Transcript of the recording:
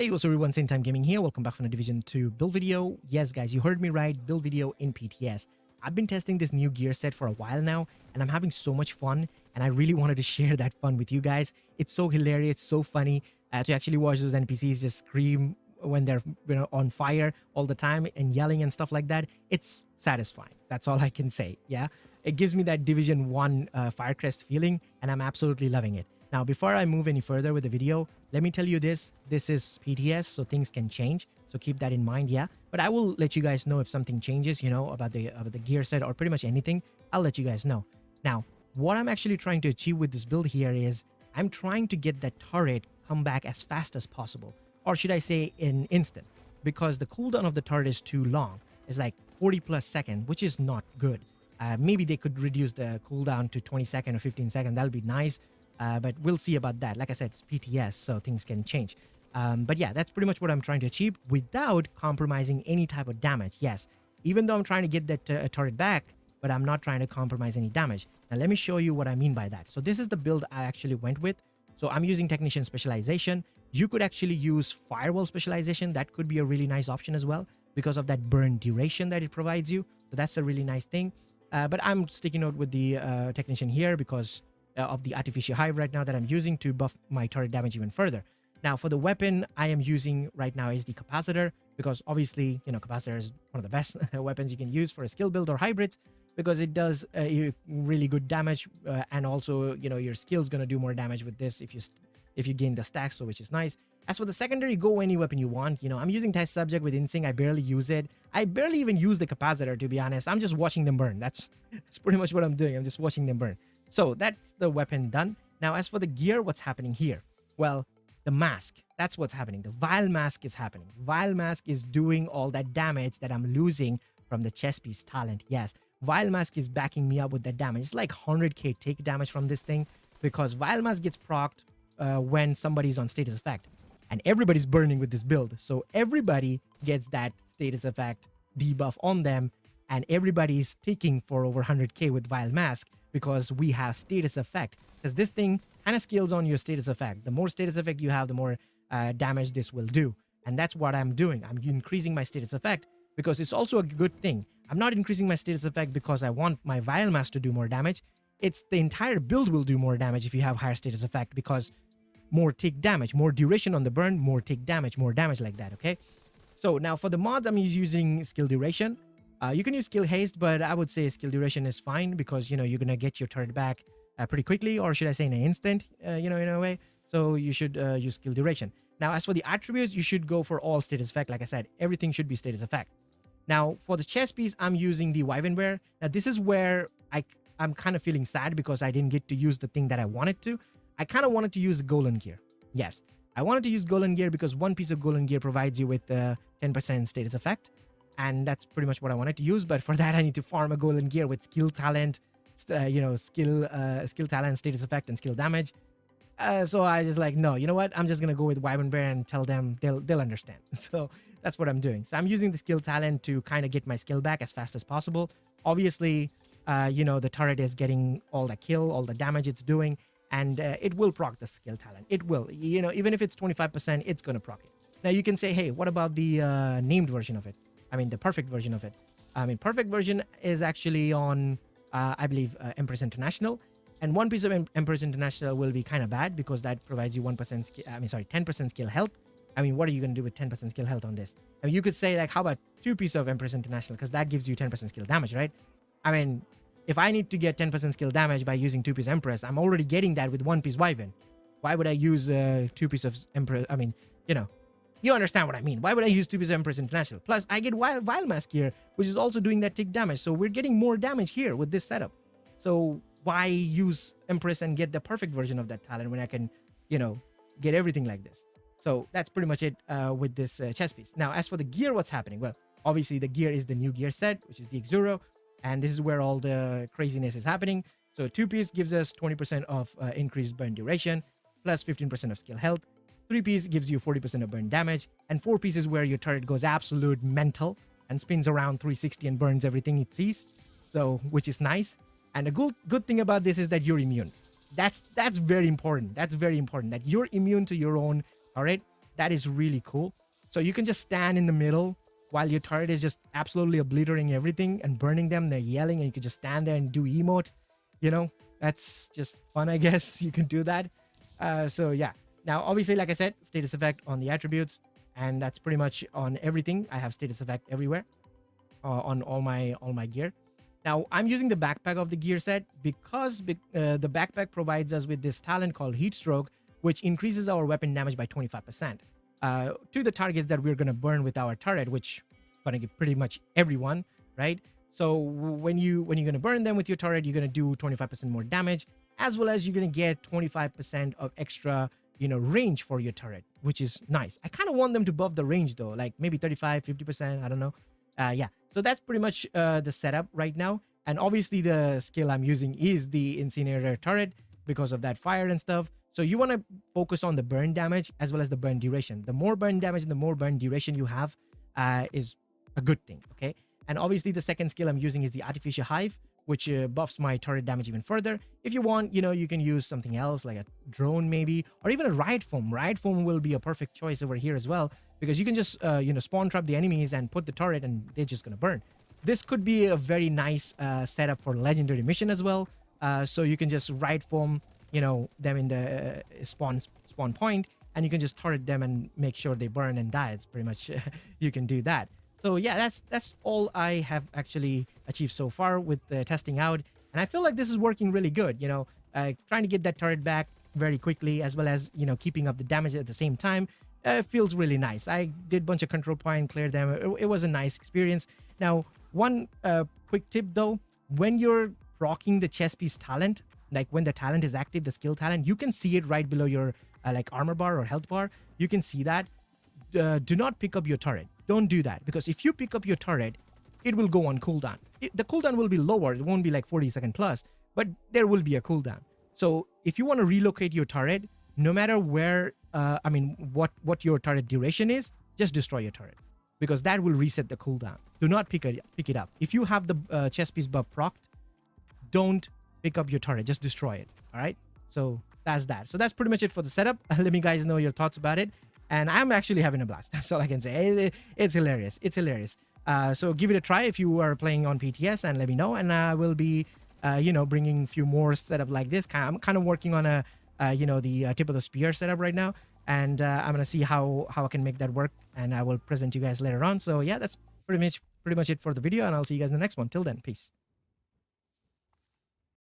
Hey, what's up everyone, Same Time Gaming here. Welcome back from the Division 2 build video. Yes guys, you heard me right, build video in PTS. I've been testing this new gear set for a while now and I'm having so much fun and I really wanted to share that fun with you guys. It's so hilarious, so funny to actually watch those NPCs just scream when they're on fire all the time and yelling and stuff like that. It's satisfying. That's all I can say. Yeah, it gives me that Division 1 Firecrest feeling and I'm absolutely loving it. Now, before I move any further with the video, let me tell you this is PTS, so things can change. So keep that in mind, yeah. But I will let you guys know if something changes, about the gear set or pretty much anything. I'll let you guys know. Now, what I'm actually trying to achieve with this build here is I'm trying to get that turret come back as fast as possible. Or should I say in instant? Because the cooldown of the turret is too long. It's like 40 plus seconds, which is not good. Maybe they could reduce the cooldown to 20 seconds or 15 seconds. That'll be nice. But we'll see about that. Like I said, it's PTS, so things can change. But yeah, that's pretty much what I'm trying to achieve without compromising any type of damage. Yes, even though I'm trying to get that turret back, but I'm not trying to compromise any damage. Now, let me show you what I mean by that. So this is the build I actually went with. So I'm using Technician Specialization. You could actually use Firewall Specialization. That could be a really nice option as well because of that burn duration that it provides you. So that's a really nice thing. But I'm sticking out with the Technician here because of the Artificial Hive right now that I'm using to buff my turret damage even further. Now, for the weapon I am using right now is the Capacitor because obviously, Capacitor is one of the best weapons you can use for a skill build or hybrids because it does really good damage and also, your skill is going to do more damage with this if you gain the stacks, so which is nice. As for the secondary, go any weapon you want. I'm using Test Subject with Insync. I barely use it. I barely even use the Capacitor, to be honest. I'm just watching them burn. That's pretty much what I'm doing. I'm just watching them burn. So that's the weapon done. Now, as for the gear, what's happening here? Well, the mask, that's what's happening. The Vile Mask is happening. Vile Mask is doing all that damage that I'm losing from the chest piece talent. Yes, Vile Mask is backing me up with that damage. It's like 100k take damage from this thing because Vile Mask gets procced when somebody's on status effect. And everybody's burning with this build. So everybody gets that status effect debuff on them. And everybody's taking for over 100k with Vile Mask because we have status effect. Because this thing kind of scales on your status effect. The more status effect you have, the more damage this will do. And that's what I'm doing. I'm increasing my status effect because it's also a good thing. I'm not increasing my status effect because I want my Vile Mask to do more damage. It's the entire build will do more damage if you have higher status effect because more take damage, more duration on the burn, more take damage, more damage like that, okay? So now for the mods, I'm using skill duration. You can use skill haste, but I would say skill duration is fine because, you're going to get your turret back pretty quickly, or should I say in an instant, in a way. So you should use skill duration. Now, as for the attributes, you should go for all status effect. Like I said, everything should be status effect. Now, for the chest piece, I'm using the Wyvern Wear. Now, this is where I'm kind of feeling sad because I didn't get to use the thing that I wanted to. I kind of wanted to use Golden Gear. Yes, I wanted to use Golden Gear because one piece of Golden Gear provides you with 10% status effect. And that's pretty much what I wanted to use. But for that, I need to farm a Golden Gear with skill talent, skill talent, status effect, and skill damage. So I just like, no, you know what? I'm just going to go with Wyvern Bear and tell them they'll understand. So that's what I'm doing. So I'm using the skill talent to kind of get my skill back as fast as possible. Obviously, the turret is getting all the kill, all the damage it's doing. And it will proc the skill talent. It will. Even if it's 25%, it's going to proc it. Now, you can say, hey, what about the named version of it? I mean, the perfect version of it. Perfect version is actually on, I believe, Empress International. And one piece of Empress International will be kind of bad because that provides you 10% skill health. What are you going to do with 10% skill health on this? You could say, like, how about 2 pieces of Empress International? Because that gives you 10% skill damage, right? If I need to get 10% skill damage by using 2 piece Empress, I'm already getting that with 1 piece Wyvern. Why would I use 2 piece of Empress? You understand what I mean. Why would I use 2 piece of Empress International? Plus, I get Vile Mask here, which is also doing that tick damage. So we're getting more damage here with this setup. So why use Empress and get the perfect version of that talent when I can, get everything like this? So that's pretty much it with this chest piece. Now, as for the gear, what's happening? Well, obviously the gear is the new gear set, which is the Exuro. And this is where all the craziness is happening. So 2 piece gives us 20% of increased burn duration, plus 15% of skill health. 3 piece gives you 40% of burn damage. And 4 piece is where your turret goes absolute mental and spins around 360 and burns everything it sees. So, which is nice. And the good thing about this is that you're immune. That's very important. That's very important, that you're immune to your own turret. That is really cool. So you can just stand in the middle while your turret is just absolutely obliterating everything and burning them. They're yelling, and you can just stand there and do emote. You know, that's just fun, I guess. You can do that. So yeah. Now, obviously, like I said, status effect on the attributes, and that's pretty much on everything. I have status effect everywhere on all my gear. Now, I'm using the backpack of the gear set because the backpack provides us with this talent called Heat Stroke, which increases our weapon damage by 25% to the targets that we're going to burn with our turret, which going to get pretty much everyone, right? So when you're going to burn them with your turret, you're going to do 25% more damage, as well as you're going to get 25% of extra range for your turret, which is nice. I kind of want them to buff the range though, like maybe 35, 50%, I don't know. Yeah, so that's pretty much the setup right now. And obviously the skill I'm using is the incinerator turret because of that fire and stuff. So you want to focus on the burn damage as well as the burn duration. The more burn damage and the more burn duration you have is a good thing, okay? And obviously the second skill I'm using is the artificial hive, which buffs my turret damage even further. If you want, you can use something else like a drone maybe, or even a riot foam. Riot foam will be a perfect choice over here as well, because you can just spawn trap the enemies and put the turret and they're just gonna burn. This could be a very nice setup for legendary mission as well. So you can just riot foam them in the spawn point, and you can just turret them and make sure they burn and die. It's pretty much you can do that. So yeah, that's all I have actually achieved so far with the testing out, and I feel like this is working really good. Trying to get that turret back very quickly, as well as keeping up the damage at the same time. Feels really nice. I did a bunch of control point, cleared them. It was a nice experience. Now, one quick tip though: when you're rocking the chest piece talent, like when the talent is active, the skill talent, you can see it right below your like armor bar or health bar. You can see that. Do not pick up your turret. Don't do that, because if you pick up your turret, it will go on cooldown. The cooldown will be lower. It won't be like 40-second plus, but there will be a cooldown. So if you want to relocate your turret, no matter where, what your turret duration is, just destroy your turret, because that will reset the cooldown. Do not pick it up. If you have the chest piece buff procced, don't pick up your turret. Just destroy it. All right. So that's that. So that's pretty much it for the setup. Let me guys know your thoughts about it. And I'm actually having a blast. That's all I can say. It's hilarious. It's hilarious. So give it a try if you are playing on PTS, and let me know. And I will be, bringing a few more setup like this. I'm kind of working on the tip of the spear setup right now, and I'm gonna see how I can make that work, and I will present you guys later on. So yeah, that's pretty much it for the video, and I'll see you guys in the next one. Till then, peace.